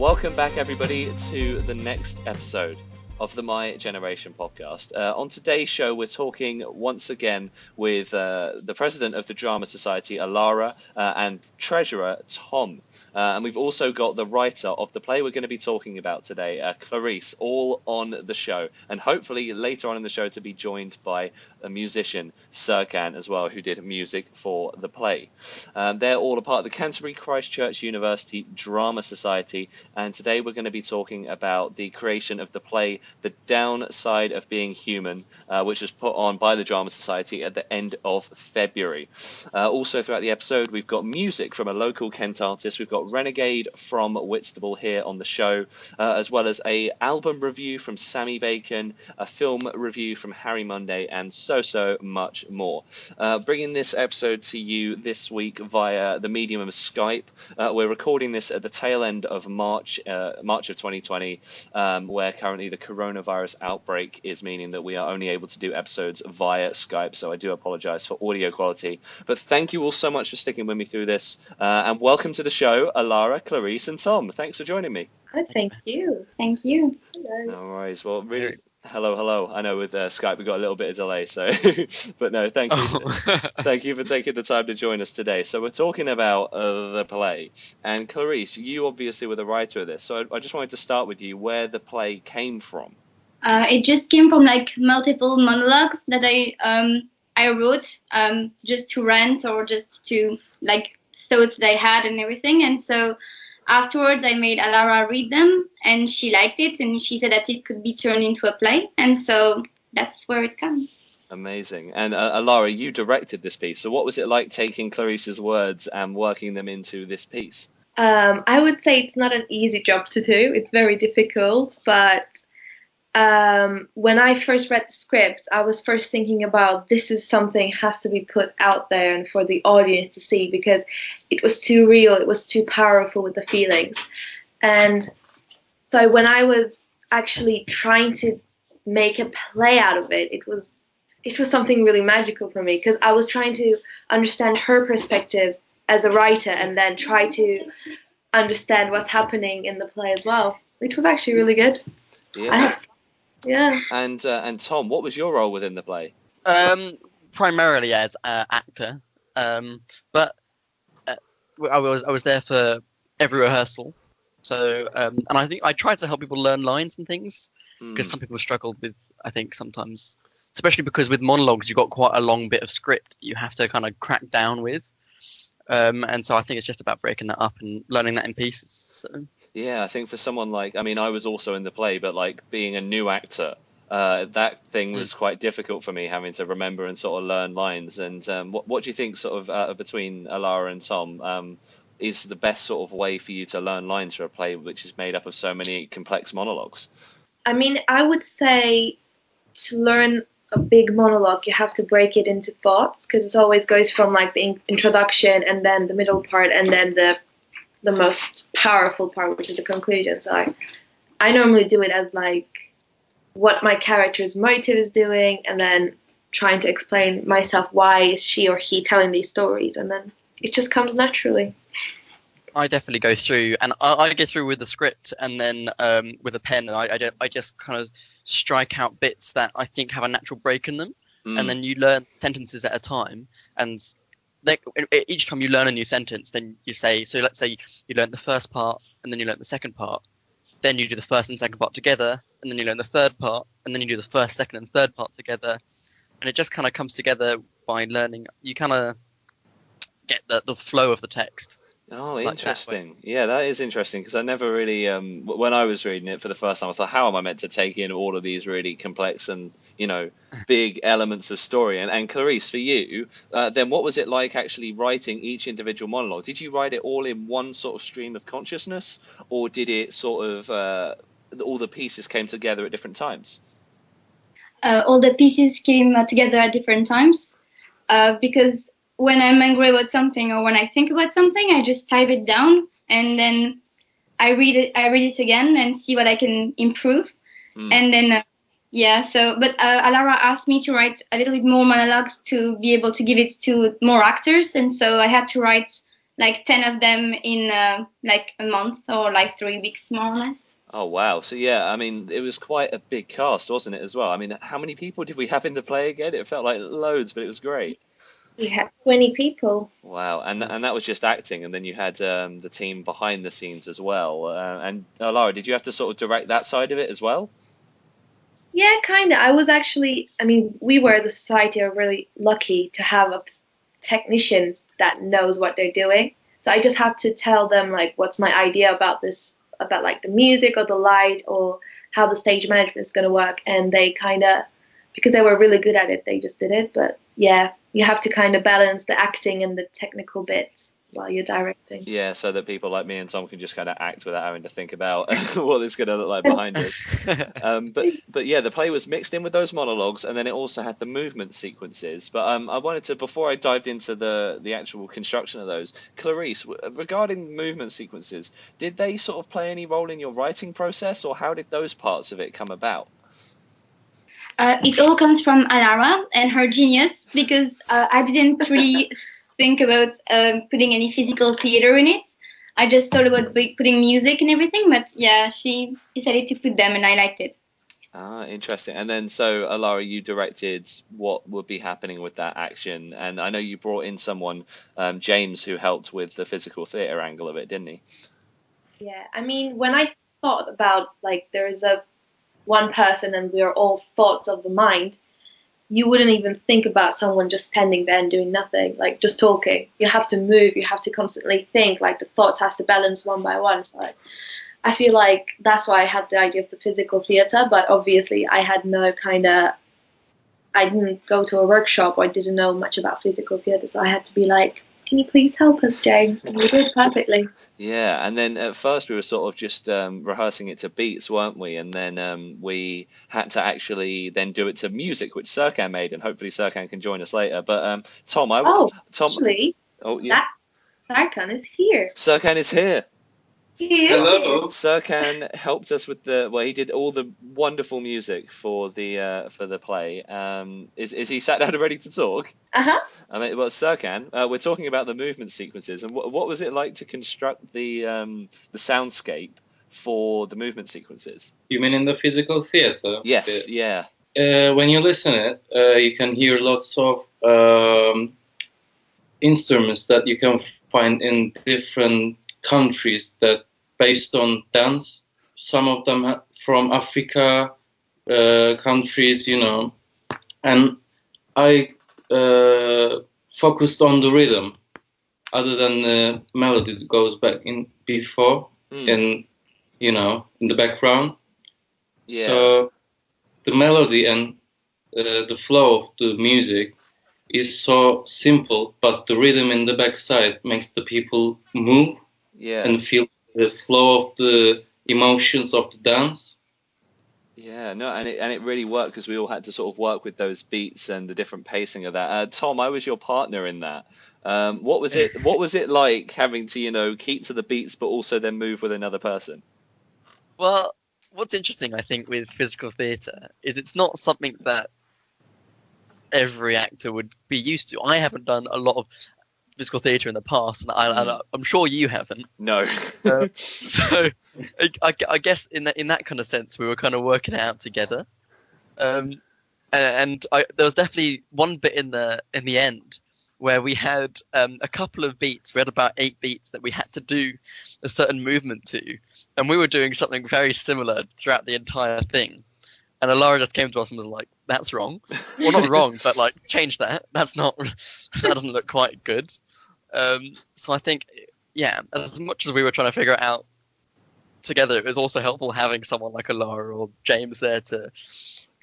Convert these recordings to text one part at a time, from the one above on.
Welcome back, everybody, to the next episode of the My Generation podcast. On today's show, we're talking once again with the president of the Drama Society, Alara, and treasurer, Tom. And we've also got the writer of the play we're going to be talking about today, Clarisse, all on the show. And hopefully later on in the show to be joined by a musician, Serkan, as well, who did music for the play. They're all a part of the Canterbury Christ Church University Drama Society. And today we're going to be talking about the creation of the play The Downside of Being Human, which was put on by the Drama Society at the end of February. Also throughout the episode, we've got music from a local Kent artist. We've got Renegade from Whitstable here on the show, as well as a album review from Sammy Bacon, a film review from Harry Munday, and so much more. Bringing this episode to you this week via the medium of Skype. We're recording this at the tail end of March of 2020, where currently the coronavirus outbreak is meaning that we are only able to do episodes via Skype, so I do apologize for audio quality. But thank you all so much for sticking with me through this, and welcome to the show, Alara, Clarisse, and Tom. Thanks for joining me. Oh, thank you. Thank you. Hello. No worries. Well, really, hello. I know with Skype we got a little bit of delay, so but no, thank you. Thank you for taking the time to join us today. So we're talking about the play, and Clarisse, you obviously were the writer of this, so I just wanted to start with you where the play came from. It just came from like multiple monologues that I wrote just to rant or just to like thoughts that I had and everything. And so afterwards I made Alara read them and she liked it and she said that it could be turned into a play. And so that's where it comes. Amazing. And Alara, you directed this piece. So what was it like taking Clarisse's words and working them into this piece? I would say it's not an easy job to do. It's very difficult, but when I first read the script, I was first thinking about this is something has to be put out there and for the audience to see, because it was too real, it was too powerful with the feelings. And so when I was actually trying to make a play out of it, it was something really magical for me, because I was trying to understand her perspectives as a writer and then try to understand what's happening in the play as well. It was actually really good. Yeah. And Tom, what was your role within the play? Primarily as an actor, but I was there for every rehearsal. So and I think I tried to help people learn lines and things, because some people struggled with, I think sometimes, especially because with monologues you've got quite a long bit of script that you have to kind of crack down with, and so I think it's just about breaking that up and learning that in pieces. So. Yeah, I think for someone like, I mean, I was also in the play, but like being a new actor, that thing was quite difficult for me, having to remember and sort of learn lines. And what do you think sort of between Alara and Tom is the best sort of way for you to learn lines for a play which is made up of so many complex monologues? I mean, I would say to learn a big monologue, you have to break it into thoughts, because it always goes from like the introduction and then the middle part and then the most powerful part, which is the conclusion. So I normally do it as like what my character's motive is doing, and then trying to explain myself why is she or he telling these stories, and then it just comes naturally. I definitely go through, and I go through with the script, and then with a pen, and I just kind of strike out bits that I think have a natural break in them, and then you learn sentences at a time, and each time you learn a new sentence, then you say, so let's say you learn the first part and then you learn the second part, then you do the first and second part together, and then you learn the third part, and then you do the first, second and third part together, and it just kind of comes together by learning. You kind of get the flow of the text. Oh, interesting. Yeah, that is interesting, because I never really, when I was reading it for the first time, I thought, how am I meant to take in all of these really complex and, big elements of story? And Clarisse, for you, then what was it like actually writing each individual monologue? Did you write it all in one sort of stream of consciousness, or did it sort of, all the pieces came together at different times? All the pieces came together at different times, because when I'm angry about something or when I think about something, I just type it down and then I read it again and see what I can improve. And then, but Alara asked me to write a little bit more monologues to be able to give it to more actors. And so I had to write like 10 of them in like a month or like 3 weeks, more or less. Oh wow! So yeah, I mean, it was quite a big cast, wasn't it, as well? I mean, how many people did we have in the play again? It felt like loads, but it was great. We had 20 people. Wow, and that was just acting, and then you had the team behind the scenes as well. And Alara, did you have to sort of direct that side of it as well? Yeah, kind of. I was actually, I mean, we were, the society, are really lucky to have technicians that knows what they're doing. So I just had to tell them, like, what's my idea about this, about like the music or the light or how the stage management is going to work. And they kind of, because they were really good at it, they just did it. But yeah, you have to kind of balance the acting and the technical bits while you're directing. Yeah, so that people like me and Tom can just kind of act without having to think about what it's going to look like behind us. But yeah, the play was mixed in with those monologues, and then it also had the movement sequences. But I wanted to, before I dived into the actual construction of those, Clarisse, regarding movement sequences, did they sort of play any role in your writing process, or how did those parts of it come about? It all comes from Alara and her genius, because I didn't really think about putting any physical theater in it. I just thought about putting music and everything, but yeah, she decided to put them and I liked it. Ah, interesting. And then, so Alara, you directed what would be happening with that action, and I know you brought in someone, James, who helped with the physical theater angle of it, didn't he? Yeah, I mean, when I thought about, like, there is one person and we are all thoughts of the mind, you wouldn't even think about someone just standing there and doing nothing, like just talking. You have to move, you have to constantly think, like the thoughts has to balance one by one. So I feel like that's why I had the idea of the physical theatre, but obviously I had I didn't go to a workshop or I didn't know much about physical theatre, so I had to be like, can you please help us, James? And you did perfectly. Yeah, and then at first we were sort of just rehearsing it to beats, weren't we? And then we had to actually then do it to music, which Serkan made, and hopefully Serkan can join us later. But Tom, actually, yeah, Serkan is here. Serkan is here. Hello. Serkan helped us with he did all the wonderful music for the play. Is he sat down and ready to talk? Uh-huh. I mean, well, Serkan, we're talking about the movement sequences, and what was it like to construct the soundscape for the movement sequences? You mean in the physical theater? Yes, yeah. When you listen it, you can hear lots of instruments that you can find in different countries that based on dance. Some of them from Africa countries, and I focused on the rhythm other than the melody that goes back in before and in the background. Yeah. So the melody and the flow of the music is so simple, but the rhythm in the backside makes the people move. Yeah. And feel the flow of the emotions of the dance. Yeah, no, and it really worked because we all had to sort of work with those beats and the different pacing of that. Tom, I was your partner in that. What was it like having to keep to the beats but also then move with another person? Well, what's interesting, I think, with physical theatre is it's not something that every actor would be used to. I haven't done a lot of physical theatre in the past, and I'm sure you haven't. No. So I guess in that kind of sense, we were kind of working it out together. And there was definitely one bit in the end where we had a couple of beats. We had about 8 beats that we had to do a certain movement to, and we were doing something very similar throughout the entire thing. And Alara just came to us and was like, "That's wrong." Well, not wrong, but like, change that. That doesn't look quite good. So I think, yeah, as much as we were trying to figure it out together, it was also helpful having someone like Alara or James there to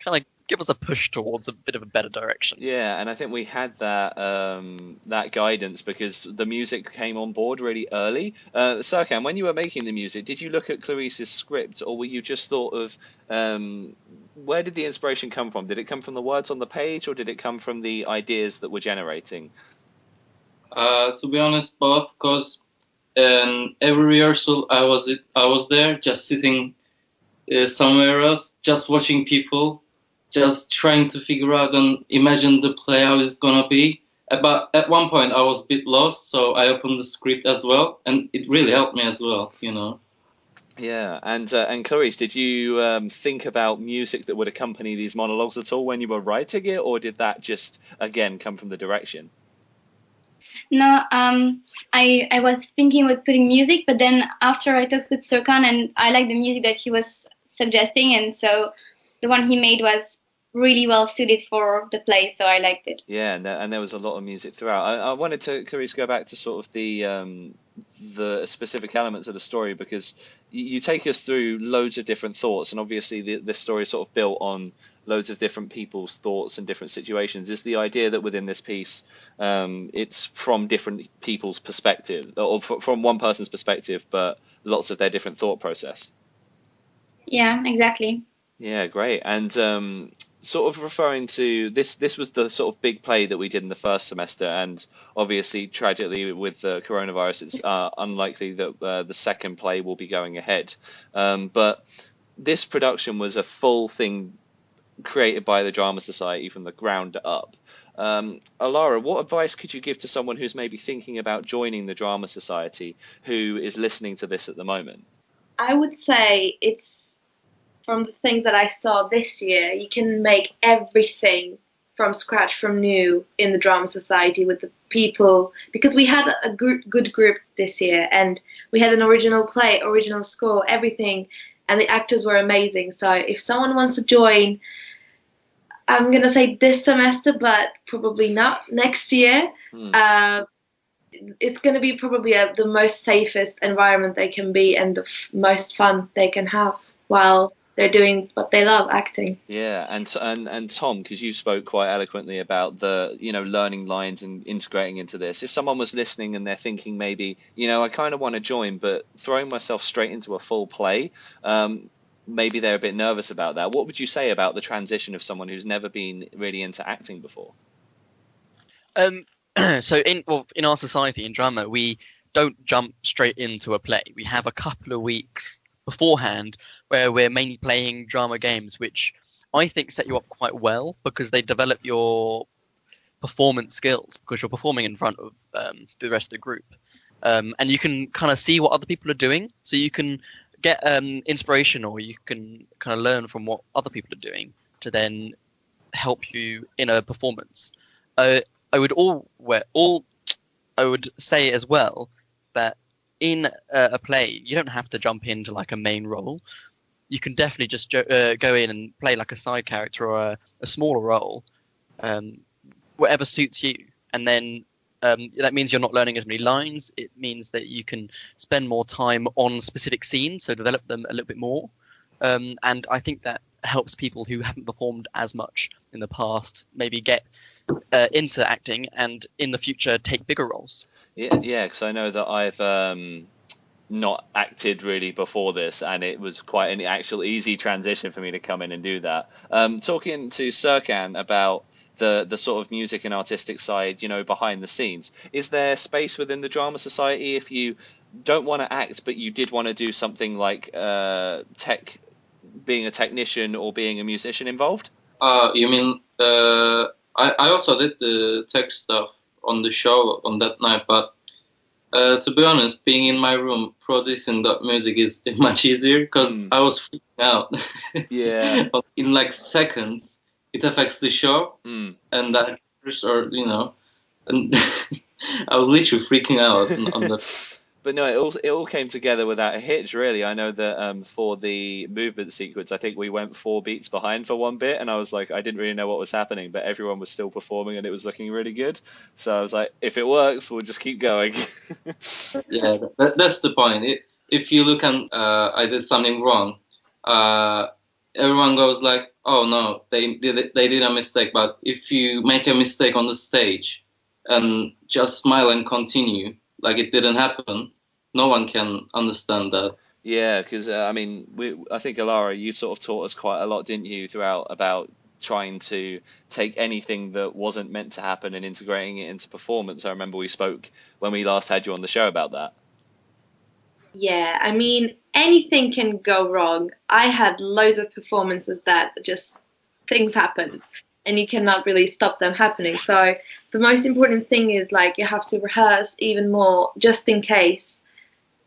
kind of give us a push towards a bit of a better direction. Yeah, and I think we had that guidance because the music came on board really early. Serkan, when you were making the music, did you look at Clarisse's script, or were you just thought of where did the inspiration come from? Did it come from the words on the page, or did it come from the ideas that we're generating? To be honest, both, because every rehearsal I was there, just sitting somewhere else, just watching people, just trying to figure out and imagine the play how it's gonna be. But at one point I was a bit lost, so I opened the script as well, and it really helped me as well, you know. Yeah, and Clarisse, did you think about music that would accompany these monologues at all when you were writing it, or did that just again come from the direction? No, I was thinking about putting music, but then after I talked with Serkan, and I liked the music that he was suggesting, and so the one he made was really well suited for the play, so I liked it. Yeah, and there was a lot of music throughout. I wanted to, Clarisse, go back to sort of the specific elements of the story, because you take us through loads of different thoughts, and obviously this story is sort of built on loads of different people's thoughts and different situations. Is the idea that within this piece, it's from different people's perspective, or from one person's perspective, but lots of their different thought process? Yeah, exactly. Yeah, great. And sort of referring to this was the sort of big play that we did in the first semester, and obviously tragically with the coronavirus, it's unlikely that the second play will be going ahead. But this production was a full thing created by the Drama Society from the ground up. Alara, what advice could you give to someone who's maybe thinking about joining the Drama Society, who is listening to this at the moment? I would say it's, from the things that I saw this year, you can make everything from scratch, from new, in the Drama Society with the people, because we had a good group this year, and we had an original play, original score, everything, and the actors were amazing. So if someone wants to join, I'm going to say this semester, but probably not next year. It's going to be probably the most safest environment they can be, and the most fun they can have while they're doing what they love, acting. Yeah, and Tom, because you spoke quite eloquently about the, learning lines and integrating into this. If someone was listening and they're thinking maybe, I kind of want to join, but throwing myself straight into a full play, maybe they're a bit nervous about that. What would you say about the transition of someone who's never been really into acting before? So in our society, in drama, we don't jump straight into a play. We have a couple of weeks beforehand where we're mainly playing drama games, which I think set you up quite well because they develop your performance skills, because you're performing in front of the rest of the group, and you can kind of see what other people are doing, so you can get inspiration, or you can kind of learn from what other people are doing to then help you in a performance. I would say as well that in a play, you don't have to jump into like a main role. You can definitely just go in and play like a side character or a smaller role, whatever suits you. And then that means you're not learning as many lines. It means that you can spend more time on specific scenes, so develop them a little bit more. And I think that helps people who haven't performed as much in the past maybe get into acting and in the future take bigger roles. Yeah, because I know that I've not acted really before this, and it was quite an actual easy transition for me to come in and do that. Talking to Serkan about the sort of music and artistic side, behind the scenes, is there space within the Drama Society if you don't want to act, but you did want to do something like being a technician or being a musician involved? You mean I also did the tech stuff on the show on that night, but to be honest, being in my room producing that music is much easier because I was freaking out. Yeah. In like seconds, it affects the show and the actors, and I was literally freaking out on that. But no, it all came together without a hitch, really. I know that for the movement sequence, I think we went 4 beats behind for one bit, and I was like, I didn't really know what was happening, but everyone was still performing, and it was looking really good. So I was like, if it works, we'll just keep going. Yeah, that's the point. If you look and I did something wrong, everyone goes like, oh no, they did a mistake. But if you make a mistake on the stage and just smile and continue like it didn't happen, no one can understand that. Yeah, because I think Alara, you sort of taught us quite a lot, didn't you, throughout about trying to take anything that wasn't meant to happen and integrating it into performance. I remember we spoke when we last had you on the show about that. Yeah, anything can go wrong. I had loads of performances that just things happened. and you cannot really stop them happening. So the most important thing is like you have to rehearse even more just in case,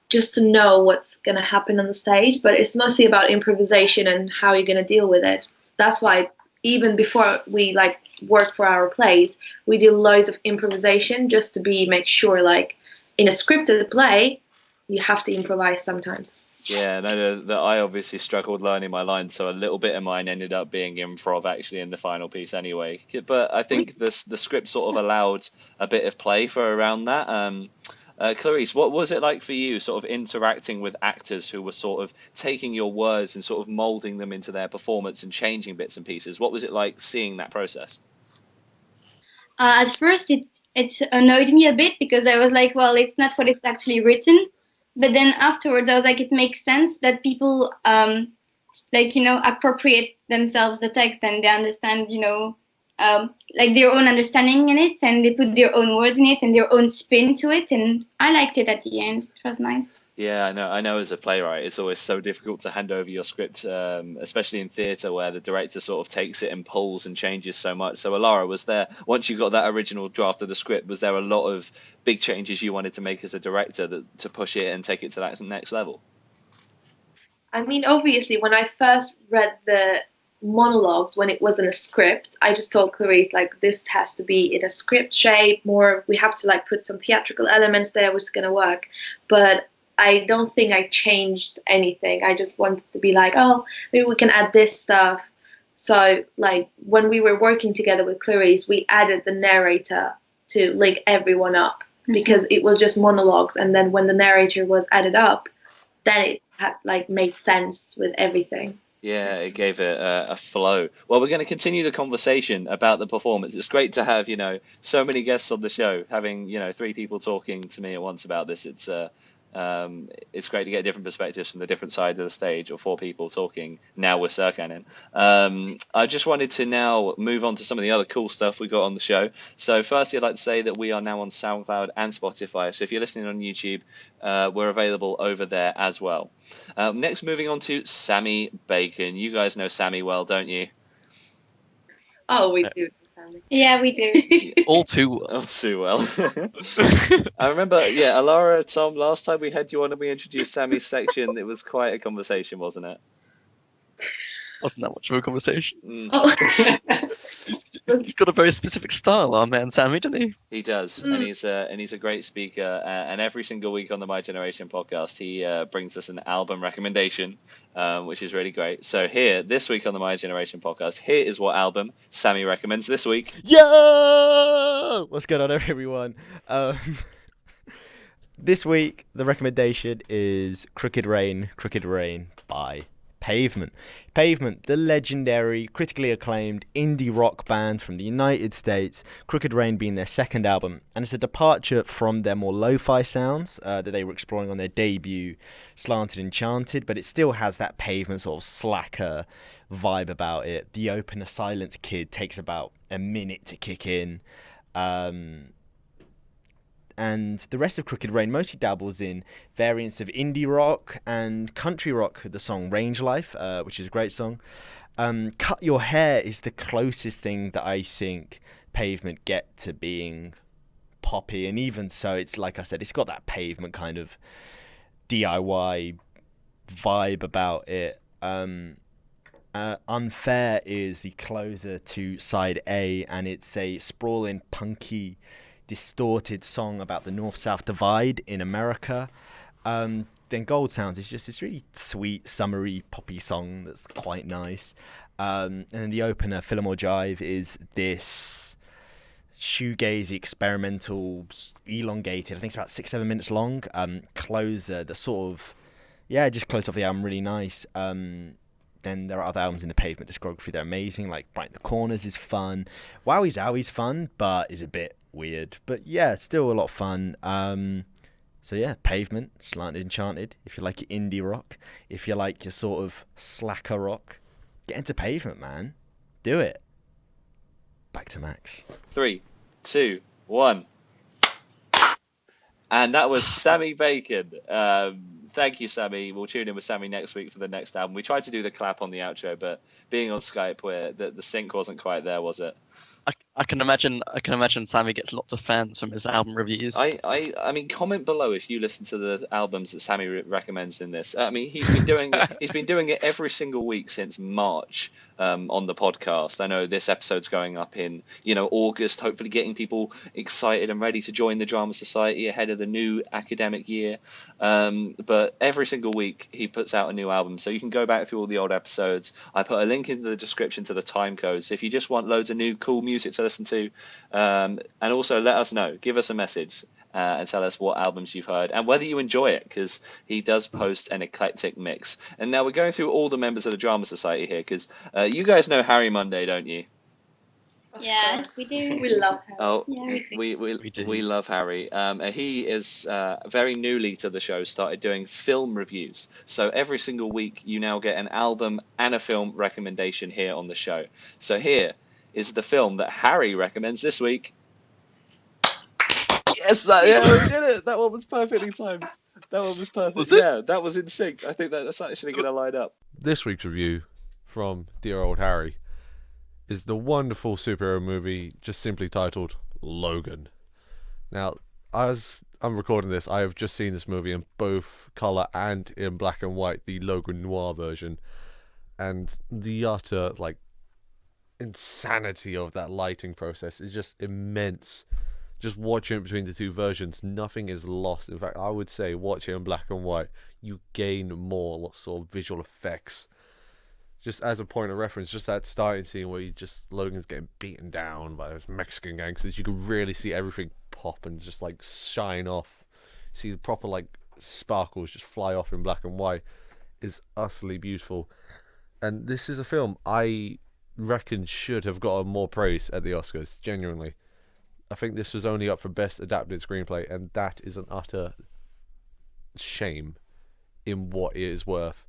just to know what's going to happen on the stage. But it's mostly about improvisation and how you're going to deal with it. That's why even before we like work for our plays, we do loads of improvisation just to make sure like in a scripted play, you have to improvise sometimes. Yeah, no, I obviously struggled learning my lines, so a little bit of mine ended up being improv actually in the final piece anyway. But I think the script sort of allowed a bit of play for around that. Clarisse, what was it like for you sort of interacting with actors who were sort of taking your words and sort of molding them into their performance and changing bits and pieces? What was it like seeing that process? At first, it annoyed me a bit because I was like, well, it's not what it's actually written. But then afterwards, I was like, it makes sense that people, appropriate themselves the text and they understand, like their own understanding in it, and they put their own words in it and their own spin to it. And I liked it at the end. It was nice. Yeah, I know as a playwright, it's always so difficult to hand over your script, especially in theatre where the director sort of takes it and pulls and changes so much. So Alara, was there, once you got that original draft of the script, was there a lot of big changes you wanted to make as a director to push it and take it to that next level? I mean, obviously, when I first read the monologues, when it wasn't a script, I just told Clarisse, like, this has to be in a script shape, more, we have to, like, put some theatrical elements there, which is going to work. But I don't think I changed anything. I just wanted to be like, oh, maybe we can add this stuff. So, like, when we were working together with Clarisse, we added the narrator to link everyone up because it was just monologues. And then when the narrator was added up, then it had, like, made sense with everything. Yeah, it gave it a flow. Well, we're going to continue the conversation about the performance. It's great to have, so many guests on the show. Having, 3 people talking to me at once about this, it's great to get different perspectives from the different sides of the stage, or 4 people talking now with Serkan in. I just wanted to now move on to some of the other cool stuff we got on the show. So firstly, I'd like to say that we are now on SoundCloud and Spotify. So if you're listening on YouTube, we're available over there as well. Next, moving on to Sammy Bacon. You guys know Sammy well, don't you? Oh, we do. Yeah, we do. All too well. All too well. I remember, Alara, Tom, last time we had you on and we introduced Sammy's section, it was quite a conversation, wasn't it? Wasn't that much of a conversation. Oh. He's got a very specific style, our man Sammy, doesn't he? He does, and he's a great speaker. And every single week on the My Generation podcast, he brings us an album recommendation, which is really great. So this week on the My Generation podcast, here is what album Sammy recommends this week. Yo! What's going on, everyone? This week, the recommendation is Crooked Rain by Pavement. Pavement, the legendary, critically acclaimed indie rock band from the United States, Crooked Rain being their second album, and it's a departure from their more lo-fi sounds that they were exploring on their debut, Slanted Enchanted, but it still has that Pavement sort of slacker vibe about it. The opener, Silence Kid, takes about a minute to kick in. And the rest of Crooked Rain mostly dabbles in variants of indie rock and country rock. The song Range Life, which is a great song. Cut Your Hair is the closest thing that I think Pavement get to being poppy, and even so, it's like I said, it's got that Pavement kind of DIY vibe about it. Unfair is the closer to side A, and it's a sprawling, punky, distorted song about the North-South divide in America. Then Gold Sounds is just this really sweet, summery, poppy song that's quite nice. And then the opener, Fillmore Jive, is this shoegazy, experimental, elongated, I think it's about 6-7 minutes long, closer, the sort of, just close off the album really nice. Then there are other albums in the Pavement discography that are amazing, like Brighten the Corners is fun. Wowie's Owie's fun, but is a bit weird. But yeah, still a lot of fun. So yeah, Pavement, Slanted Enchanted. If you like your indie rock, if you like your sort of slacker rock, get into Pavement, man. Do it. Back to Max. 3, 2, 1. And that was Sammy Bacon. thank you, Sammy. We'll tune in with Sammy next week for the next album. We tried to do the clap on the outro, but being on Skype, where the sync wasn't quite there, was it? I can imagine Sammy gets lots of fans from his album reviews. I mean, comment below if you listen to the albums that Sammy recommends in this. I mean, he's been doing it every single week since March on the podcast. I know this episode's going up in August, hopefully getting people excited and ready to join the Drama Society ahead of the new academic year. But every single week he puts out a new album, so you can go back through all the old episodes. I put a link in the description to the time codes if you just want loads of new cool music to listen to, and also let us know, give us a message and tell us what albums you've heard and whether you enjoy it, because he does post an eclectic mix. And now we're going through all the members of the Drama Society here, because you guys know Harry Munday, don't you? Yes, we do. We love him. Oh, Yeah, we do. We love Harry. He is very newly to the show, started doing film reviews. So every single week you now get an album and a film recommendation here on the show. So here is the film that Harry recommends this week. Yes, we did it. That one was perfectly timed. That one was perfect. Was it? Yeah, that was in sync. I think that's actually going to line up. This week's review from dear old Harry is the wonderful superhero movie just simply titled Logan. Now, as I'm recording this, I have just seen this movie in both colour and in black and white, the Logan Noir version, and the utter insanity of that lighting process is just immense. Just watching it between the two versions, nothing is lost. In fact, I would say watching it in black and white, you gain more sort of visual effects. Just as a point of reference, just that starting scene where Logan's getting beaten down by those Mexican gangsters, you can really see everything pop and just shine off. See the proper sparkles just fly off in black and white. Is utterly beautiful. And this is a film I reckon should have gotten more praise at the Oscars, genuinely. I think this was only up for Best Adapted Screenplay, and that is an utter shame in what it is worth.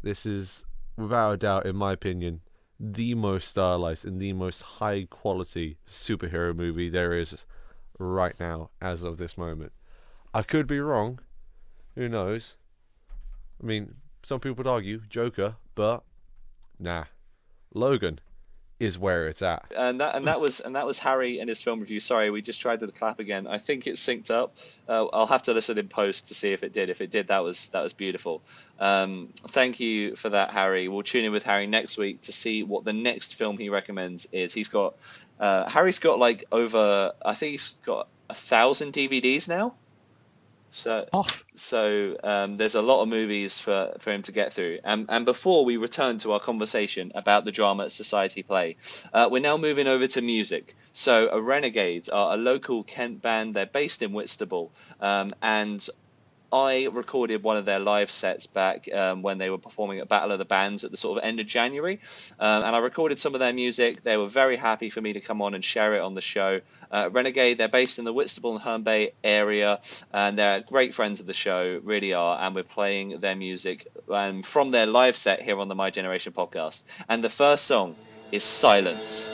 This is, without a doubt, in my opinion, the most stylized and the most high-quality superhero movie there is right now, as of this moment. I could be wrong. Who knows? I mean, some people would argue Joker, but nah. Logan is where it's at. And that was Harry and his film review. Sorry, we just tried the clap again. I think it's synced up. I'll have to listen in post to see if it did. If it did, that was beautiful. Thank you for that, Harry. We'll tune in with Harry next week to see what the next film he recommends is. Harry's got over, I think he's got 1,000 DVDs now. So there's a lot of movies for him to get through. And before we return to our conversation about the Drama Society play, we're now moving over to music. So Renegades are a local Kent band. They're based in Whitstable, and I recorded one of their live sets back when they were performing at Battle of the Bands at the sort of end of January, and I recorded some of their music. They were very happy for me to come on and share it on the show. Renegade, they're based in the Whitstable and Herne Bay area, and they're great friends of the show, really are, and we're playing their music from their live set here on the My Generation podcast. And the first song is Silence.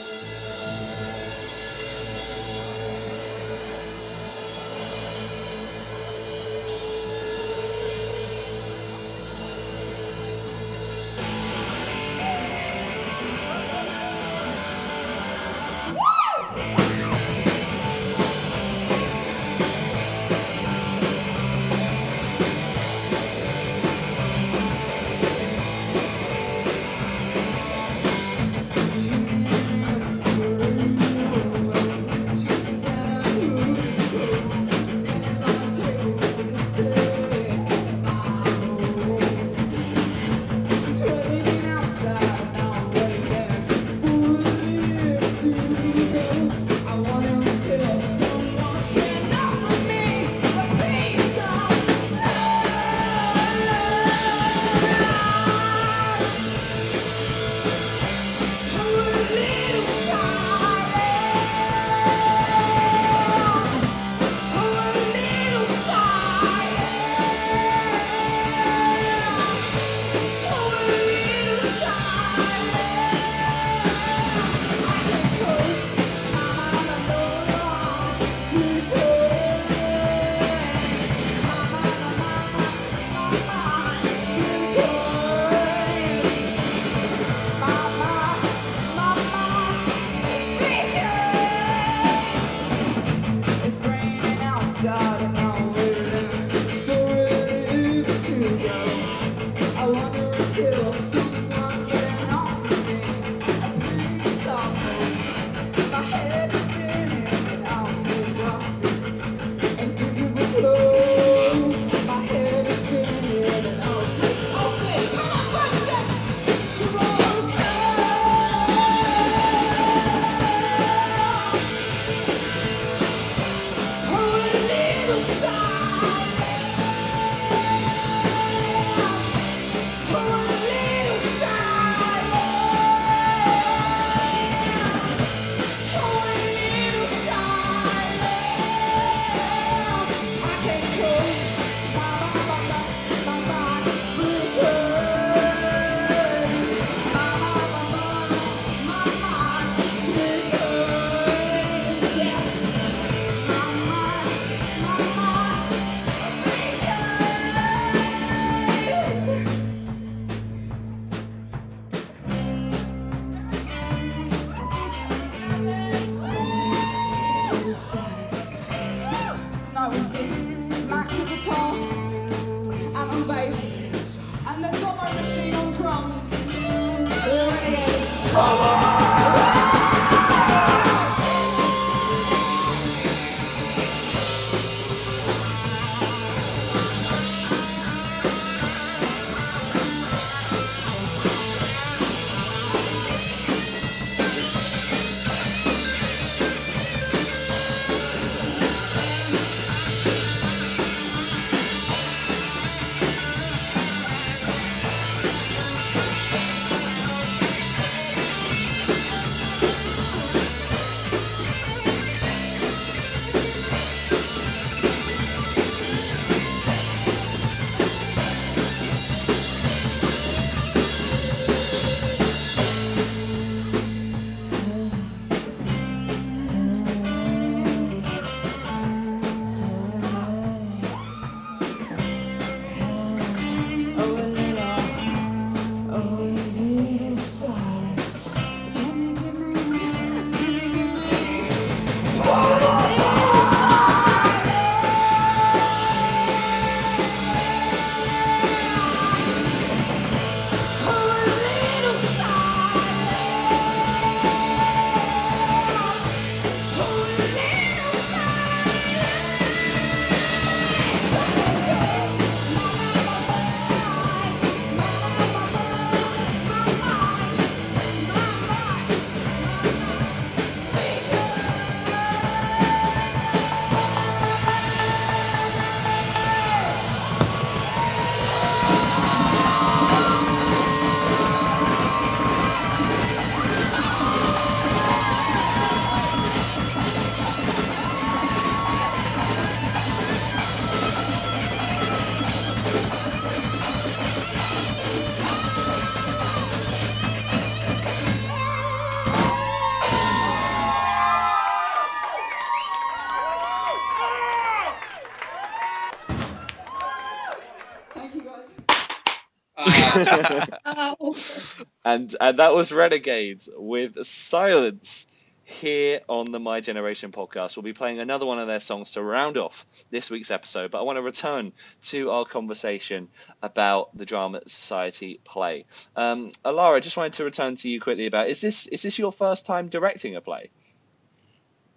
And that was Renegades with Silence here on the My Generation podcast. We'll be playing another one of their songs to round off this week's episode, but I want to return to our conversation about the Drama Society play. Alara, I just wanted to return to you quickly about, is this your first time directing a play?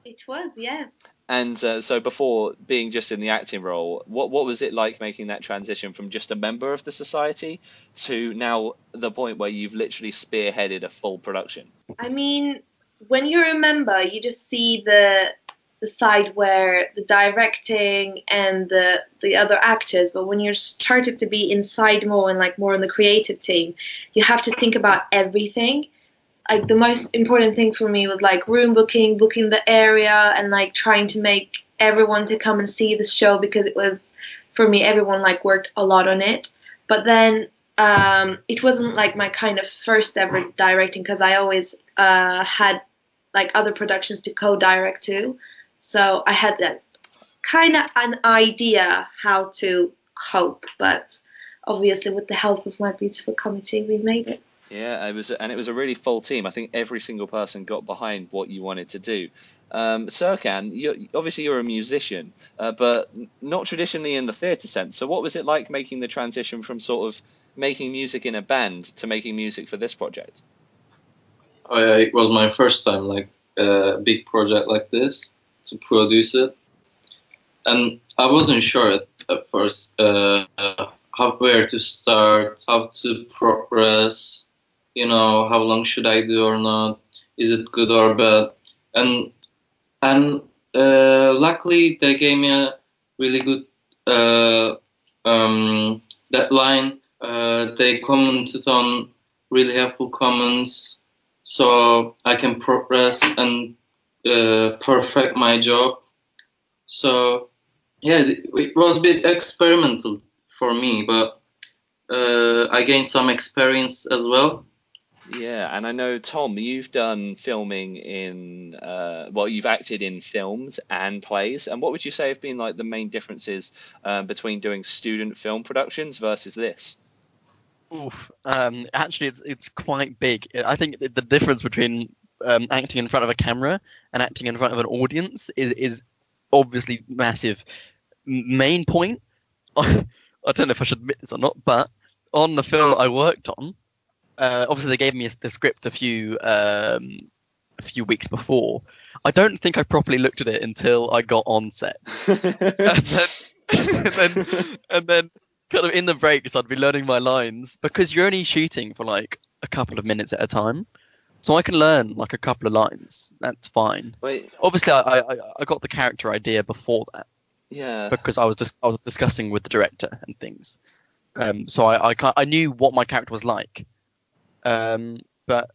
It was, yeah. And so before being just in the acting role, what was it like making that transition from just a member of the society to now the point where you've literally spearheaded a full production? I mean, when you're a member, you just see the side where the directing and the other actors, but when you're started to be inside more and like more on the creative team, you have to think about everything. Like the most important thing for me was like room booking the area, and like trying to make everyone to come and see the show, because it was, for me, everyone like worked a lot on it. But then it wasn't like my kind of first ever directing, because I always had like other productions to co-direct too. So I had that kind of an idea how to cope, but obviously with the help of my beautiful committee, we made it. Yeah, it was a really full team. I think every single person got behind what you wanted to do. Serkan, you're a musician, but not traditionally in the theatre sense. So what was it like making the transition from sort of making music in a band to making music for this project? It was my first time, like a big project like this, to produce it. And I wasn't sure at first where to start, how to progress. How long should I do or not? Is it good or bad? And luckily they gave me really good deadline. They commented on really helpful comments, so I can progress and perfect my job. So yeah, it was a bit experimental for me, but I gained some experience as well. Yeah, and I know, Tom, you've done filming in, you've acted in films and plays. And what would you say have been like the main differences between doing student film productions versus this? Oof. Actually, it's quite big. I think the difference between acting in front of a camera and acting in front of an audience is obviously massive. Main point, I don't know if I should admit this or not, but on the film I worked on, obviously they gave me the script a few weeks before. I don't think I properly looked at it until I got on set, and then kind of in the breaks I'd be learning my lines, because you're only shooting for like a couple of minutes at a time, so I can learn like a couple of lines. That's fine. Wait, Obviously, I got the character idea before that, yeah. because I was discussing with the director and things. So I knew what my character was like. But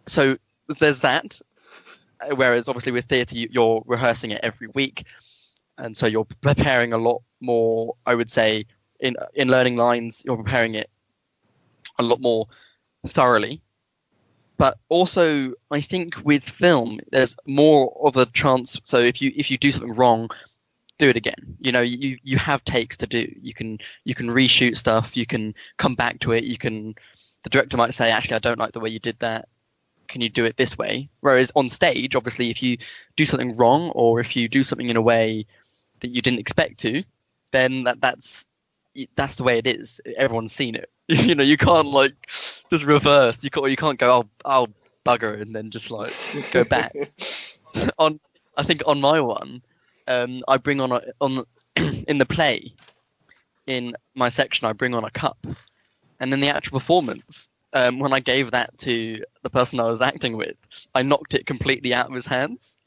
so there's that. Whereas obviously with theatre, you're rehearsing it every week, and so you're preparing a lot more. I would say in learning lines, you're preparing it a lot more thoroughly. But also, I think with film, there's more of a chance. So if you do something wrong, do it again. You know, you have takes to do. You can reshoot stuff. You can come back to it. The director might say, actually, I don't like the way you did that. Can you do it this way? Whereas on stage, obviously, if you do something wrong, or if you do something in a way that you didn't expect to, then that's the way it is. Everyone's seen it. You know, you can't like just reverse. You can't go, oh, I'll bugger, and then just like go back. I think on my one, I bring on in the play, in my section, I bring on a cup, and in the actual performance, when I gave that to the person I was acting with, I knocked it completely out of his hands,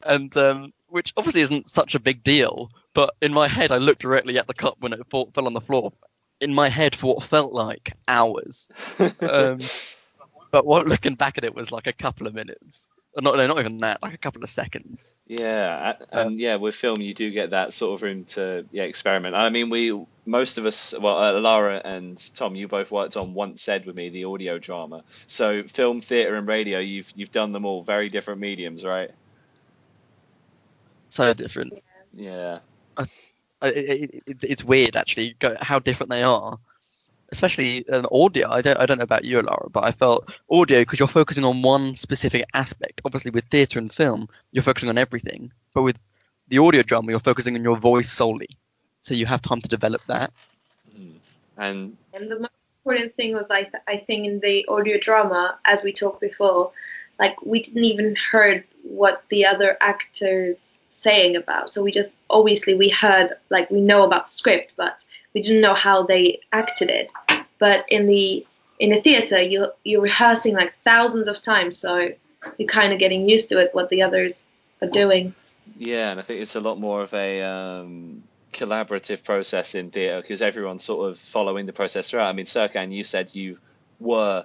and which obviously isn't such a big deal, but in my head I looked directly at the cup when it fell on the floor. In my head, for what felt like hours, but looking back at it was like a couple of minutes. Not even that, like a couple of seconds. Yeah, and yeah, with film you do get that sort of room to experiment. I mean, most of us, well, Alara and Tom, you both worked on Once Said with me, the audio drama. So film, theatre, and radio, you've done them all, very different mediums, right? So different. Yeah. It's weird actually how different they are. Especially audio. I don't know about you, Alara, but I felt audio, because you're focusing on one specific aspect. Obviously, with theatre and film, you're focusing on everything. But with the audio drama, you're focusing on your voice solely. So you have time to develop that. And the most important thing was, like, I think in the audio drama, as we talked before, like, we didn't even heard what the other actors saying about. So we heard, like, we know about the script, but we didn't know how they acted it. But in the theatre, you're rehearsing like thousands of times, so you're kind of getting used to it, what the others are doing. Yeah, and I think it's a lot more of a collaborative process in theatre, because everyone's sort of following the process throughout. I mean, Serkan, you said you were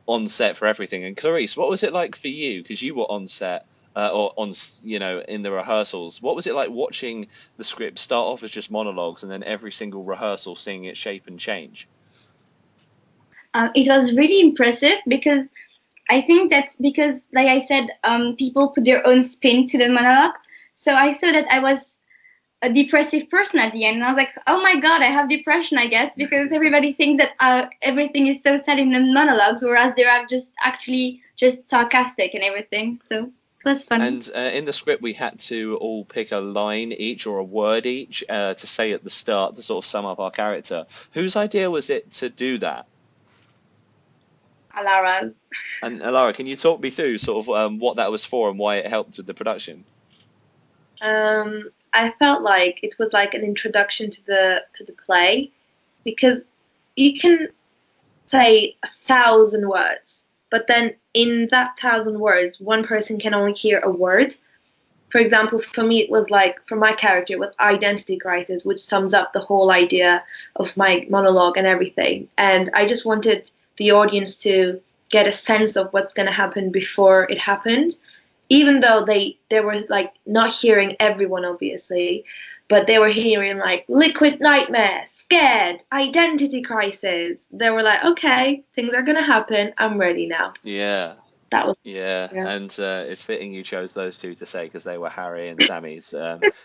on set for everything, and Clarisse, what was it like for you? Because you were on set. Or on, in the rehearsals, what was it like watching the script start off as just monologues and then every single rehearsal seeing it shape and change? It was really impressive, because I think that, because, like I said, people put their own spin to the monologue. So I thought that I was a depressive person at the end, and I was like, oh my god, I have depression, I guess, because everybody thinks that everything is so sad in the monologues, whereas they are actually just sarcastic and everything. So that's fun. And in the script, we had to all pick a line each or a word each to say at the start to sort of sum up our character. Whose idea was it to do that? Alara's. And Alara, can you talk me through sort of what that was for and why it helped with the production? I felt like it was like an introduction to the play, because you can say 1,000 words, but then in that 1,000 words, one person can only hear a word. for example, for me, it was like, for my character, it was identity crisis, which sums up the whole idea of my monologue and everything. And I just wanted the audience to get a sense of what's going to happen before it happened, even though they were like not hearing everyone, obviously, but they were hearing like liquid nightmare, scared, identity crisis. They were like, okay, things are going to happen. I'm ready now. Yeah. That was And it's fitting you chose those two to say, because they were Harry and Sammy's.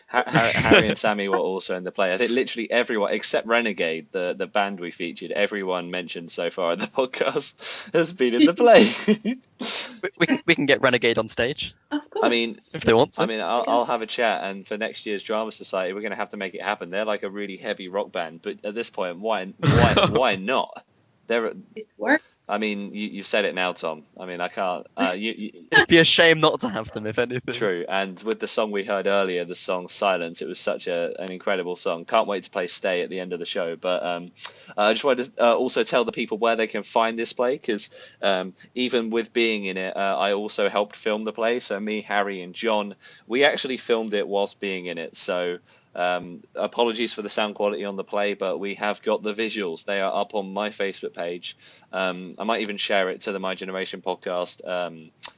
Harry and Sammy were also in the play. I think literally everyone except Renegade, the band we featured, everyone mentioned so far in the podcast has been in the play. we can get Renegade on stage. Of course. I mean, if they want to. I mean, I'll have a chat, and for next year's Drama Society, we're going to have to make it happen. They're like a really heavy rock band, but at this point, why not? It worked. I mean, you've said it now, Tom. I mean, I can't. It'd be a shame not to have them, if anything. True. And with the song we heard earlier, the song Silence, it was such an incredible song. Can't wait to play Stay at the end of the show. But I just wanted to also tell the people where they can find this play, because even with being in it, I also helped film the play. So me, Harry, and John, we actually filmed it whilst being in it. So apologies for the sound quality on the play, but we have got the visuals. They are up on my Facebook page. I might even share it to the My Generation podcast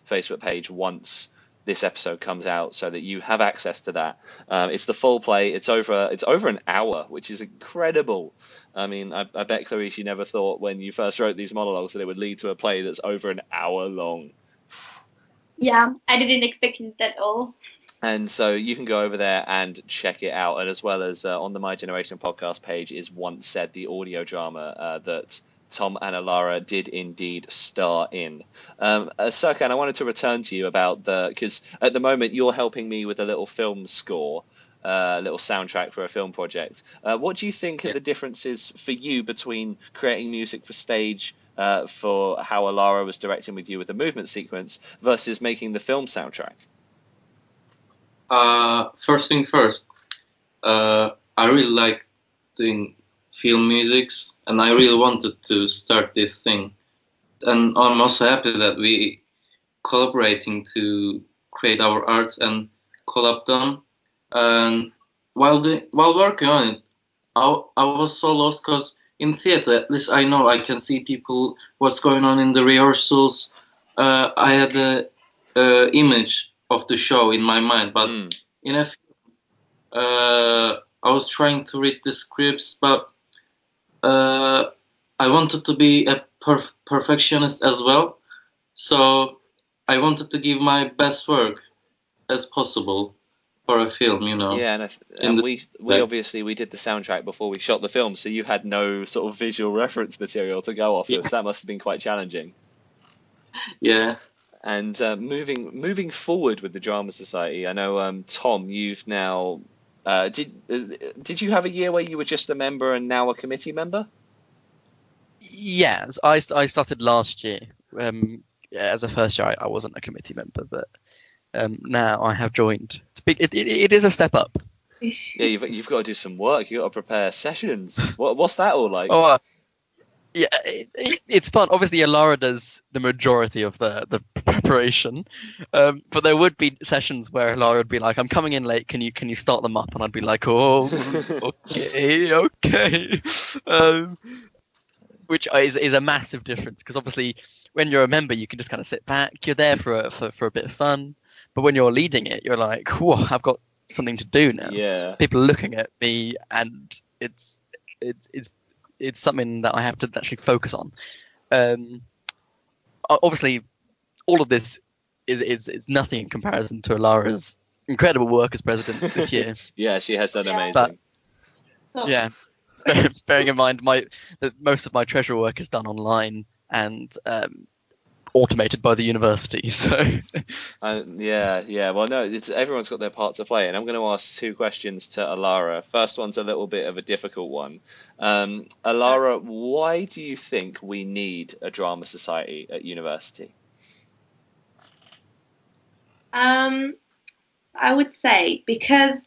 Facebook page once this episode comes out, so that you have access to that. It's the full play. It's over an hour, which is incredible. I mean, I bet, Clarisse, you never thought when you first wrote these monologues that it would lead to a play that's over an hour long. Yeah, I didn't expect it at all. And so you can go over there and check it out. And as well as on the My Generation podcast page is Once Said, the audio drama that Tom and Alara did indeed star in. Serkan, I wanted to return to you about because at the moment you're helping me with a little film score, little soundtrack for a film project. What do you think are the differences for you between creating music for stage for how Alara was directing with you with the movement sequence versus making the film soundtrack? First thing first, I really like doing film musics, and I really wanted to start this thing. And I'm also happy that we collaborating to create our art and collab them. And while working on it, I was so lost, because in theater, at least I know I can see people, what's going on in the rehearsals. I had the image of the show in my mind, but in a I was trying to read the scripts, but I wanted to be a perfectionist as well, so I wanted to give my best work as possible for a film, you know. Yeah, and we obviously we did the soundtrack before we shot the film, so you had no sort of visual reference material to go off of. So that must have been quite challenging. Yeah. And moving forward with the Drama Society, I know Tom, you've now did you have a year where you were just a member and now a committee member? Yes, I started last year. As a first year, I wasn't a committee member, but now I have joined. It is a step up. Yeah, you've got to do some work. You've got to prepare sessions. What's that all like? Oh, yeah, it's fun. Obviously, Alara does the majority of the preparation, but there would be sessions where Alara would be like, "I'm coming in late. Can you start them up?" And I'd be like, "Oh, okay." Which is a massive difference, because obviously when you're a member, you can just kind of sit back. You're there for a bit of fun, but when you're leading it, you're like, "Whoa, I've got something to do now." Yeah. People are looking at me, and it's something that I have to actually focus on. Obviously, all of this is nothing in comparison to Alara's incredible work as president this year. Yeah, she has done amazing. But, yeah, bearing in mind that most of my treasure work is done online and automated by the university. So yeah. Well, no, everyone's got their part to play, and I'm going to ask two questions to Alara. First one's a little bit of a difficult one. Alara, why do you think we need a drama society at university? I would say because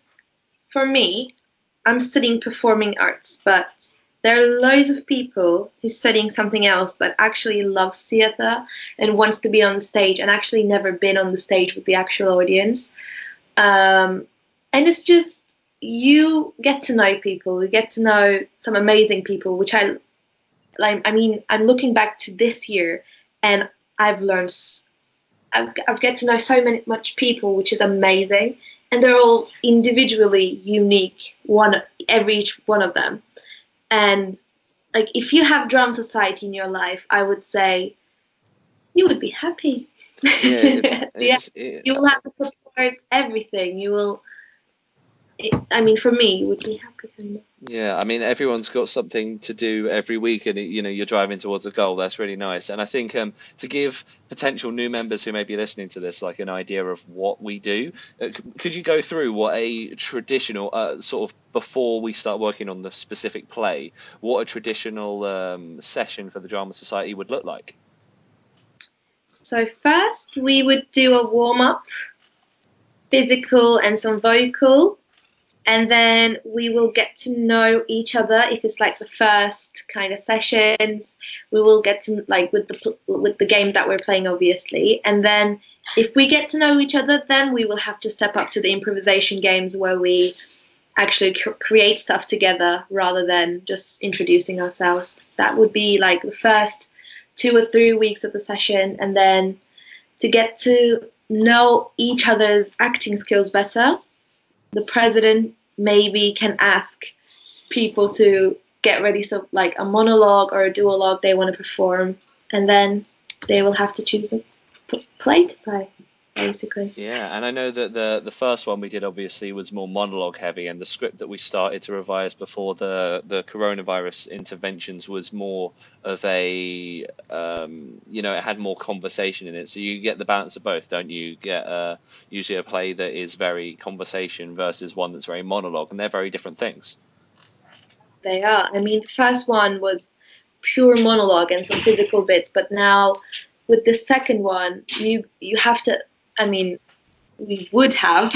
for me, I'm studying performing arts, but there are loads of people who's studying something else but actually loves theatre and wants to be on the stage and actually never been on the stage with the actual audience. And it's just, you get to know people, you get to know some amazing people, which I mean, I'm looking back to this year, and I've learned, I've get to know so much people, which is amazing, and they're all individually unique, each one of them. And like, if you have Drama Society in your life, I would say you would be happy. Yeah, you will have to support everything. You will. I mean, for me, you would be happy. Kind of. Yeah, I mean, everyone's got something to do every week, and you're driving towards a goal. That's really nice. And I think to give potential new members who may be listening to this like an idea of what we do, could you go through what a traditional sort of, before we start working on the specific play, what a traditional session for the Drama Society would look like? So first, we would do a warm-up, physical and some vocal. And then we will get to know each other. If it's like the first kind of sessions, we will get to, like, with the game that we're playing, obviously. And then if we get to know each other, then we will have to step up to the improvisation games, where we actually create stuff together rather than just introducing ourselves. That would be like the first 2 or 3 weeks of the session. And then to get to know each other's acting skills better, the president maybe can ask people to get ready, so like a monologue or a duologue they want to perform, and then they will have to choose a play to play, basically. Yeah, and I know that the first one we did obviously was more monologue heavy, and the script that we started to revise before the coronavirus interventions was more of a it had more conversation in it. So you get the balance of both, don't you? You get usually a play that is very conversation versus one that's very monologue, and they're very different things. They are. I mean, the first one was pure monologue and some physical bits, but now with the second one, you have to. I mean, we would have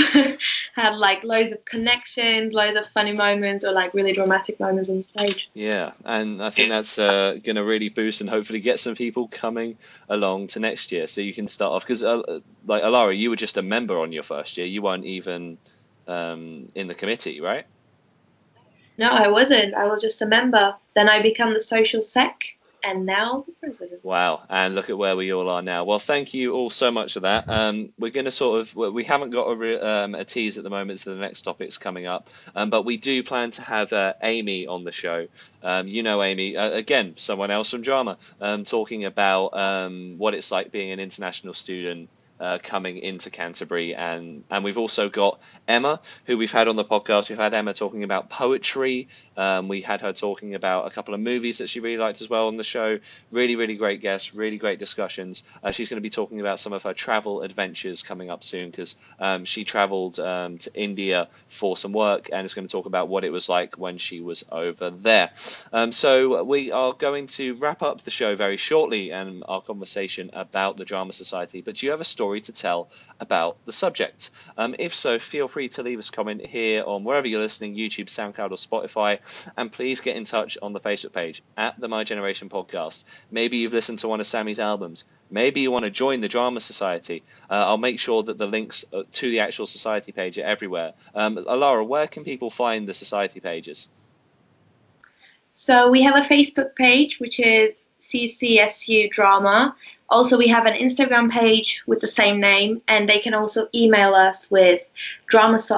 had like loads of connections, loads of funny moments, or like really dramatic moments on stage. Yeah, and I think that's going to really boost and hopefully get some people coming along to next year, so you can start off, because like Alara, you were just a member on your first year. You weren't even in the committee, right? No, I wasn't. I was just a member. Then I became the social sec, and now the president. Wow, and look at where we all are now. Well, thank you all so much for that. We're going to we haven't got a tease at the moment to the next topics coming up, but we do plan to have Amy on the show. Amy, again, someone else from drama, talking about what it's like being an international student coming into Canterbury, and we've also got Emma, who we've had on the podcast. We've had Emma talking about poetry. We had her talking about a couple of movies that she really liked as well on the show. Really, really great guests, really great discussions. She's going to be talking about some of her travel adventures coming up soon, because she traveled to India for some work, and is going to talk about what it was like when she was over there. So we are going to wrap up the show very shortly and our conversation about the Drama Society. But do you have a story to tell about the subject? If so, feel free to leave us a comment here on wherever you're listening, YouTube, SoundCloud or Spotify, and please get in touch on the Facebook page at the My Generation Podcast. Maybe you've listened to one of Sammy's albums. Maybe you want to join the Drama Society. I'll make sure that the links to the actual society page are everywhere. Alara, where can people find the society pages? So we have a Facebook page, which is CCSU Drama. Also, we have an Instagram page with the same name, and they can also email us with .ac.co.uk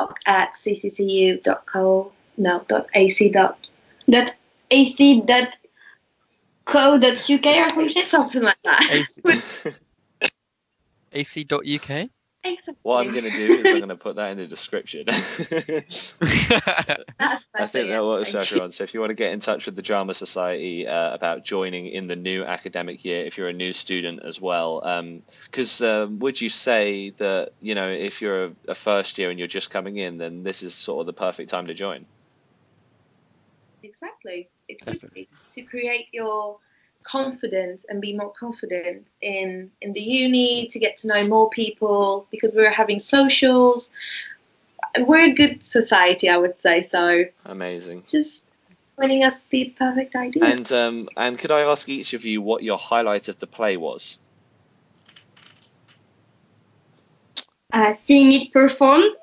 or some shit. Something like that. AC.uk? Exactly. What I'm going to do is I'm going to put that in the description. I think that works for everyone. So if you want to get in touch with the Drama Society about joining in the new academic year, if you're a new student as well, because would you say that, if you're a first year and you're just coming in, then this is sort of the perfect time to join? Exactly. It's easy to create your confidence and be more confident in the uni, to get to know more people, because we're having socials. We're a good society, I would say. So amazing. Just joining us would be the perfect idea. And could I ask each of you what your highlight of the play was? seeing it performed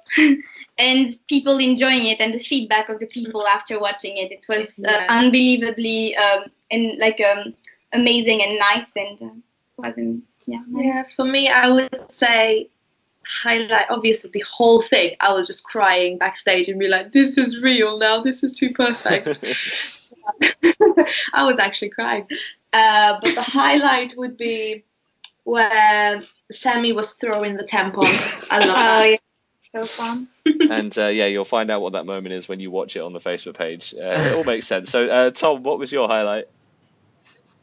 and people enjoying it, and the feedback of the people after watching it. It was unbelievably amazing and nice, and wasn't Yeah, for me, I would say highlight, obviously, the whole thing. I was just crying backstage and be like, this is real now, this is too perfect. I was actually crying. But the highlight would be when Sammy was throwing the tampons. I love that. yeah. So fun. And you'll find out what that moment is when you watch it on the Facebook page. It all makes sense. So, Tom, what was your highlight?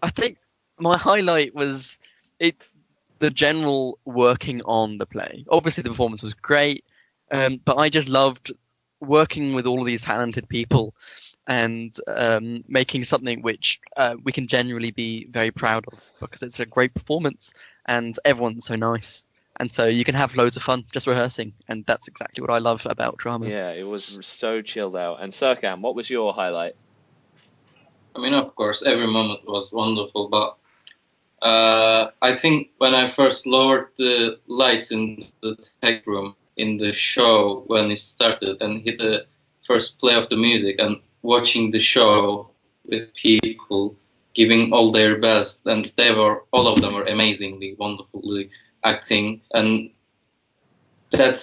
I think my highlight was the general working on the play. Obviously, the performance was great, but I just loved working with all of these talented people and making something which we can genuinely be very proud of, because it's a great performance and everyone's so nice. And so you can have loads of fun just rehearsing, and that's exactly what I love about drama. Yeah, it was so chilled out. And Serkan, what was your highlight? I mean, of course, every moment was wonderful, but I think when I first lowered the lights in the tech room in the show when it started and hit the first play of the music and watching the show with people giving all their best, and all of them were amazingly, wonderfully acting, and that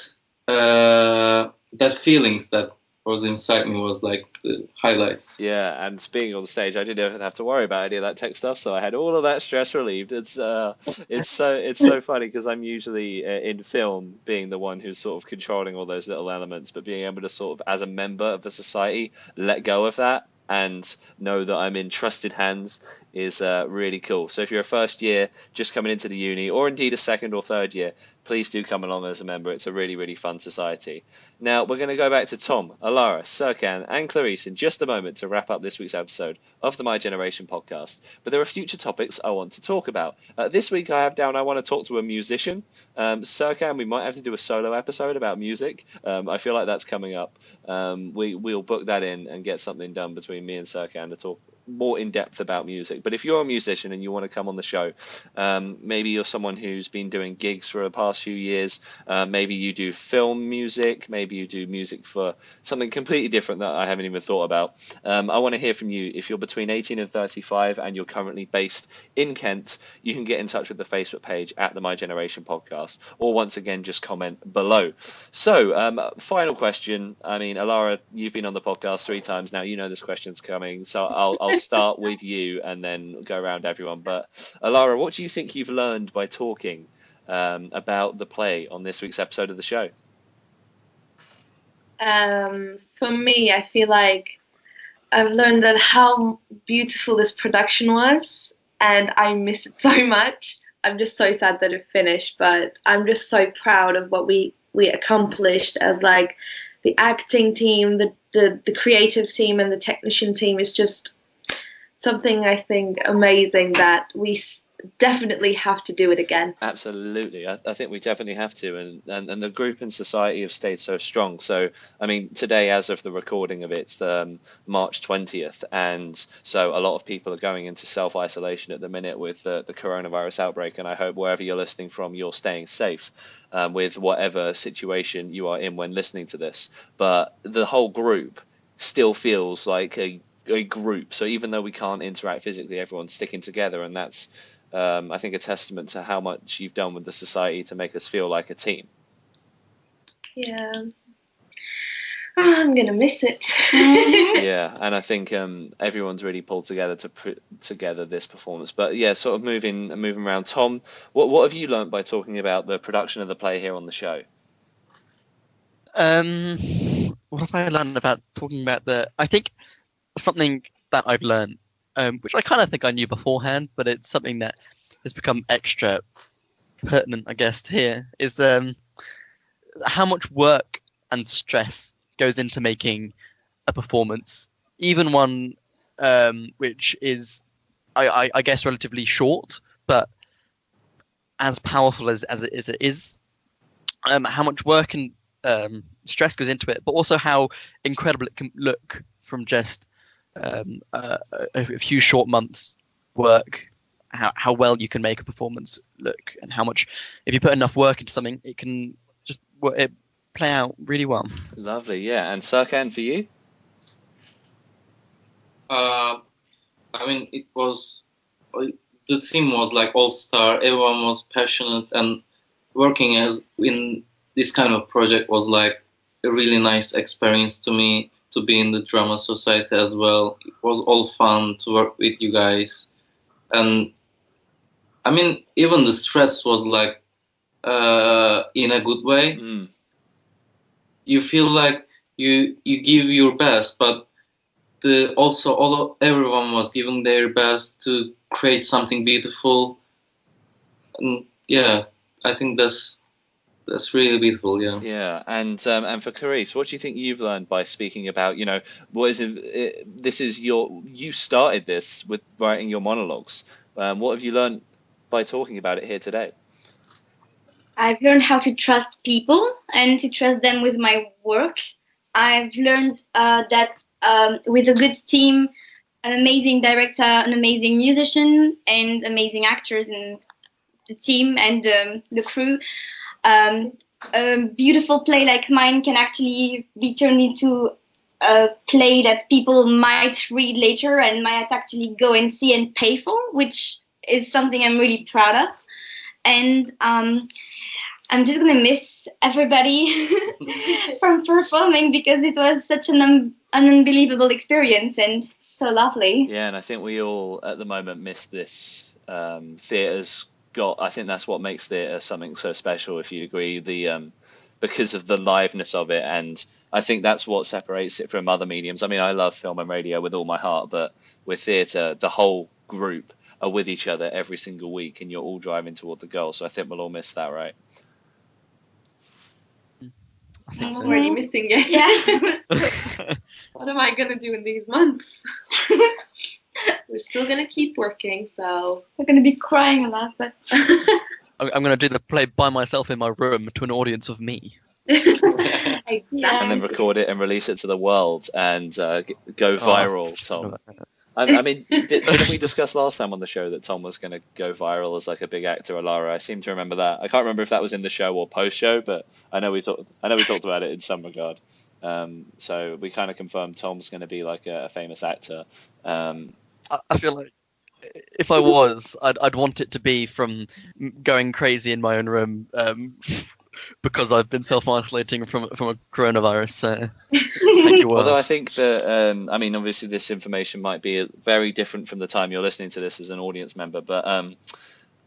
feelings that was inside me was like the highlights. Yeah, and being on stage, I didn't even have to worry about any of that tech stuff, so I had all of that stress relieved. It's so funny because I'm usually in film being the one who's sort of controlling all those little elements, but being able to sort of, as a member of the society, let go of that and know that I'm in trusted hands is really cool. So if you're a first year just coming into the uni, or indeed a second or third year, please do come along as a member. It's a really, really fun society. Now, we're going to go back to Tom, Alara, Serkan, and Clarisse in just a moment to wrap up this week's episode of the My Generation podcast. But there are future topics I want to talk about. This week I want to talk to a musician. Serkan, we might have to do a solo episode about music. I feel like that's coming up. We'll book that in and get something done between me and Serkan to talk more in depth about music. But if you're a musician and you want to come on the show, maybe you're someone who's been doing gigs for the past few years, maybe you do film music, maybe you do music for something completely different that I haven't even thought about. I want to hear from you. If you're between 18 and 35 and you're currently based in Kent, you can get in touch with the Facebook page at the My Generation podcast, or once again just comment below. So final question. I mean, Alara, you've been on the podcast 3 times now, you know this question's coming, so I'll start with you and then go around everyone. But Alara, what do you think you've learned by talking about the play on this week's episode of the show? For me, I feel like I've learned that how beautiful this production was, and I miss it so much. I'm just so sad that it finished, but I'm just so proud of what we accomplished as like the acting team, the creative team, and the technician team is just something I think amazing that we definitely have to do it again. Absolutely. I think we definitely have to, and the group and society have stayed so strong. So I mean, today, as of the recording of it, it's March 20th, and so a lot of people are going into self-isolation at the minute with the coronavirus outbreak, and I hope wherever you're listening from, you're staying safe with whatever situation you are in when listening to this. But the whole group still feels like a group, so even though we can't interact physically, everyone's sticking together, and that's I think a testament to how much you've done with the society to make us feel like a team. Yeah. I'm gonna miss it. Yeah, and I think everyone's really pulled together to put together this performance. But yeah, sort of moving around. Tom, what have you learnt by talking about the production of the play here on the show? What have I learned about talking about I think something that I've learned, which I kind of think I knew beforehand, but it's something that has become extra pertinent, I guess, here, is how much work and stress goes into making a performance, even one which is, I guess, relatively short, but as powerful as it is, how much work and stress goes into it, but also how incredible it can look from just a few short months work, how well you can make a performance look, and how much, if you put enough work into something, it can just it play out really well. Lovely, yeah. And Serkan, for you? I mean, the team was like all-star. Everyone was passionate, and working as in this kind of project was like a really nice experience to me, to be in the drama society as well. It was all fun to work with you guys, and I mean, even the stress was like in a good way. You feel like you give your best, but everyone was giving their best to create something beautiful. And yeah, I think that's really beautiful. Yeah. Yeah, and for Clarisse, what do you think you've learned by speaking about, what is it, this is you started this with writing your monologues. What have you learned by talking about it here today? I've learned how to trust people and to trust them with my work. I've learned that with a good team, an amazing director, an amazing musician, and amazing actors in the team and the crew, a beautiful play like mine can actually be turned into a play that people might read later and might actually go and see and pay for, which is something I'm really proud of. And I'm just going to miss everybody from performing, because it was such an unbelievable experience and so lovely. Yeah, and I think we all at the moment miss this. Theatre's got, I think that's what makes theatre something so special, if you agree, because of the liveness of it. And I think that's what separates it from other mediums. I mean, I love film and radio with all my heart, but with theatre, the whole group are with each other every single week, and you're all driving toward the goal. So I think we'll all miss that, right? I think so. I'm already missing it. Yeah. What am I going to do in these months? We're still going to keep working, so We're going to be crying a lot, but I'm going to do the play by myself in my room to an audience of me. exactly. And then record it and release it to the world and go viral, Tom. I mean, didn't we discuss last time on the show that Tom was going to go viral as like a big actor, Alara? I seem to remember that. I can't remember if that was in the show or post-show, but I know we talked about it in some regard. So we kind of confirmed Tom's going to be like a famous actor. I feel like if I was, I'd want it to be from going crazy in my own room because I've been self-isolating from a coronavirus. So thank you. Although I think that, I mean, obviously this information might be very different from the time you're listening to this as an audience member, but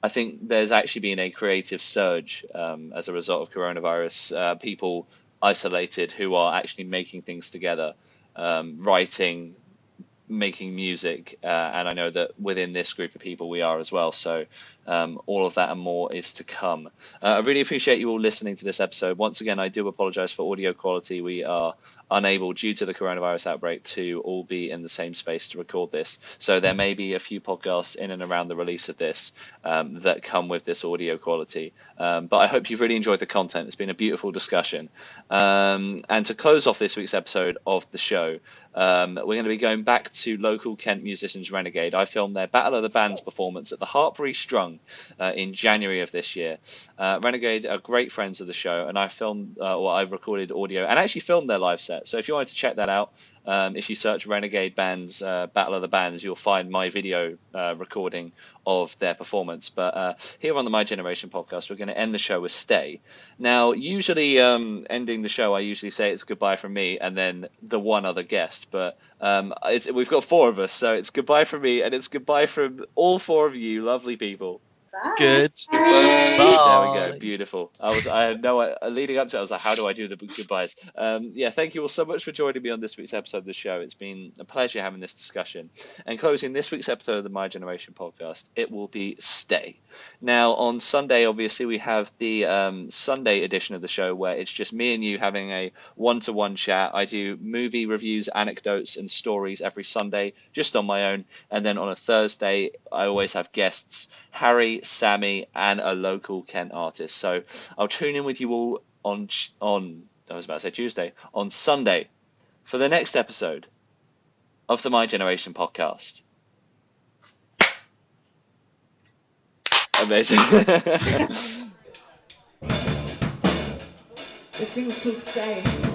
I think there's actually been a creative surge as a result of coronavirus. People isolated who are actually making things together, writing, making music, and I know that within this group of people we are as well. So all of that and more is to come. I really appreciate you all listening to this episode. Once again, I do apologize for audio quality. We are unable, due to the coronavirus outbreak, to all be in the same space to record this. So there may be a few podcasts in and around the release of this that come with this audio quality. But I hope you've really enjoyed the content. It's been a beautiful discussion. And to close off this week's episode of the show, we're going to be going back to local Kent musicians Renegade. I filmed their Battle of the Bands performance at the Hartbury Strung in January of this year. Renegade are great friends of the show, and I recorded audio and actually filmed their live set. So if you wanted to check that out, if you search Renegade Bands Battle of the Bands, you'll find my video recording of their performance. But here on the My Generation podcast, we're going to end the show with Stay. Now, usually ending the show, I usually say it's goodbye from me and then the one other guest. But we've got four of us, so it's goodbye from me and it's goodbye from all four of you lovely people. Bye. Good. There we go. Beautiful. I had no leading up to it, I was like, how do I do the goodbyes? Yeah, thank you all so much for joining me on this week's episode of the show. It's been a pleasure having this discussion. And closing this week's episode of the My Generation podcast, it will be Stay. Now, on Sunday, obviously, we have the Sunday edition of the show where it's just me and you having a one-to-one chat. I do movie reviews, anecdotes, and stories every Sunday, just on my own. And then on a Thursday, I always have guests, Harry, Sammy, and a local Kent artist. So I'll tune in with you all on Tuesday, on Sunday, for the next episode of the My Generation podcast. Amazing. if you could stay.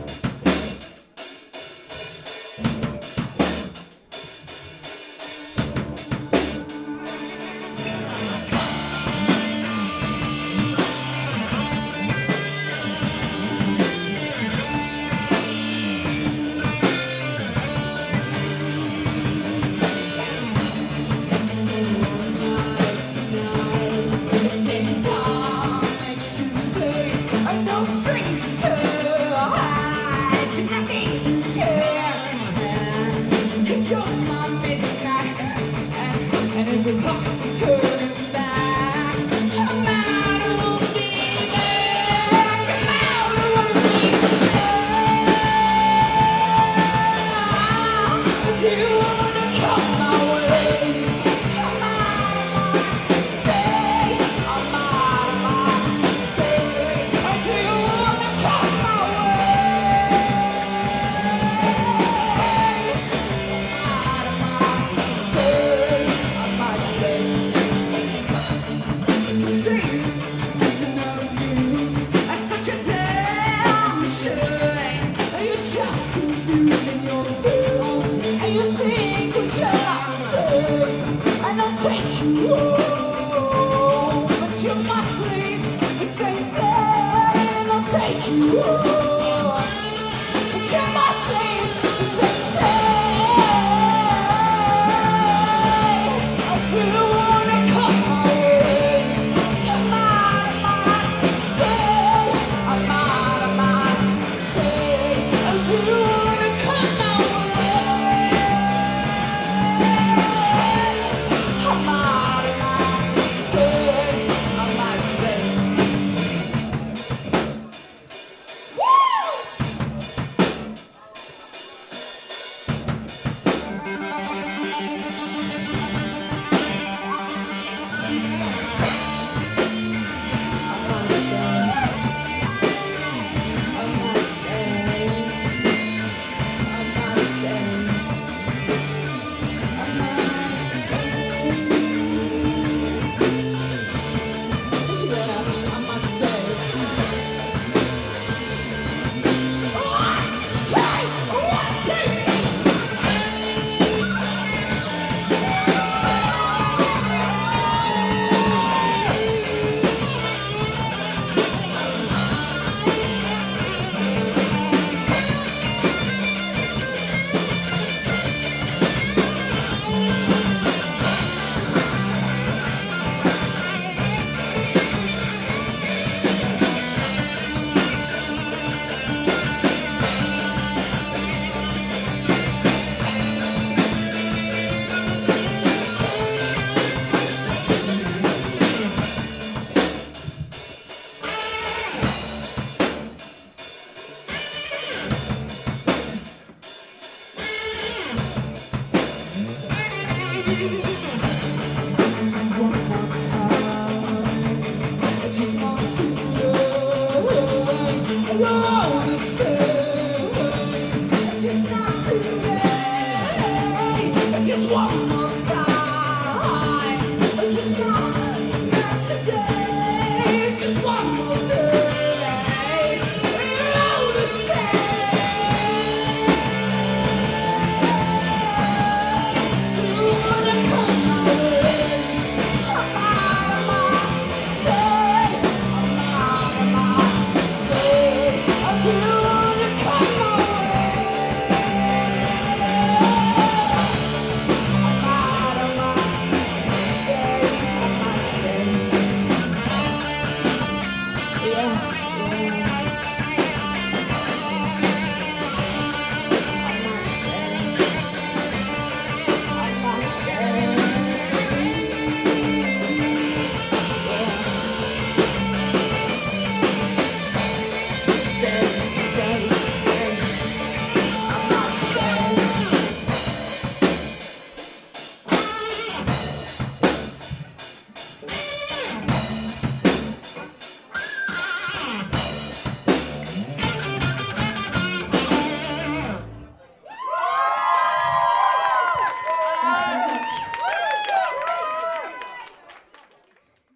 Just one